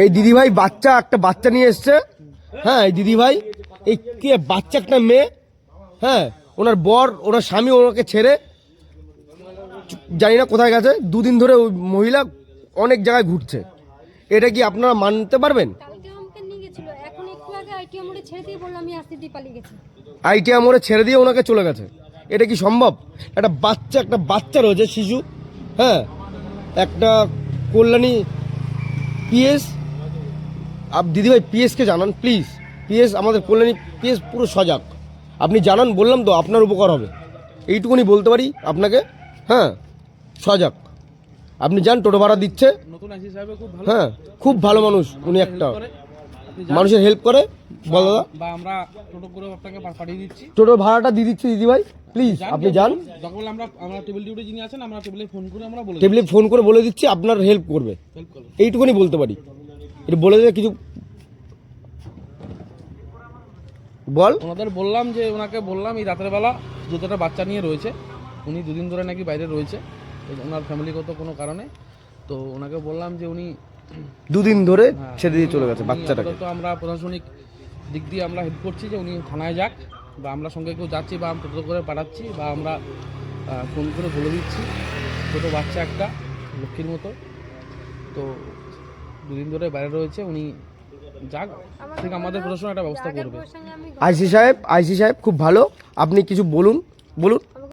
এই দিদিভাই একটা বাচ্চা নিয়ে এসছে। হ্যাঁ, এই দিদিভাই এই কে বাচ্চা একটা মেয়ে, হ্যাঁ, ওনার বর ওনার স্বামী ওনাকে ছেড়ে জানি না কোথায় গেছে। 2 দিন ধরে ওই মহিলা অনেক জায়গায় ঘুরছে। এটা কি আপনারা মানতে পারবেন? আইটিআই মোড়ে ছেড়ে দিয়ে ওনাকে চলে গেছে, এটা কি সম্ভব? একটা বাচ্চা রয়েছে, শিশু। হ্যাঁ, একটা কল্যাণী পিএস, দিদিভাই পিএসকে জানান প্লিজ। পিএস আমাদের কল্যাণী পিএস পুরো সজাগ, আপনি জানান, বললাম তো আপনার উপকার হবে, এইটুকুনি বলতে পারি আপনাকে। হ্যাঁ, সজাগ আপনি যান, টোটো ভাড়া দিচ্ছে। হ্যাঁ, খুব ভালো মানুষ উনি, একটা মানুষের হেল্প করে। বলো দাদা, বা আমরা টোটো করে আপনাকে পাঠিয়ে দিচ্ছি, টোটো ভাড়াটা দিয়ে দিচ্ছি দিদিভাই, প্লিজ আপনি যান। যখন আমরা টেবিল ডিউটি যিনি আছেন, আমরা টেবিলে ফোন করে বলে দিচ্ছি, আপনার হেল্প করবে, এইটুকুনি বলতে পারি। এটা বলে দিলে কিছু বল। ওনাদের বললাম যে ওনাকে বললাম এই রাতের বেলা দুটোটা বাচ্চা নিয়ে রয়েছে, উনি 2 দিন ধরে নাকি বাইরে রয়েছে ওনার ফ্যামিলিগত কোনো কারণে। তো ওনাকে বললাম যে উনি 2 দিন ধরে ছেড়ে দিয়ে চলে গেছে বাচ্চাটাকে। তো আমরা প্রশাসনিক দিক দিয়ে আমরা হেল্প করছি যে উনি থানায় যাক, বা আমরা সঙ্গে কেউ যাচ্ছি, বা আমরা টোটো করে পাঠাচ্ছি, বা আমরা ফোন করে বলে দিচ্ছি। ছোটো বাচ্চা একটা লক্ষ্মীর মতো, তো 2 দিন ধরে বাইরে রয়েছে, উনি যাক, ঠিক আমাদের প্রশাসন একটা ব্যবস্থা করবে। আইসি সাহেব খুব ভালো, আপনি কিছু বলুন।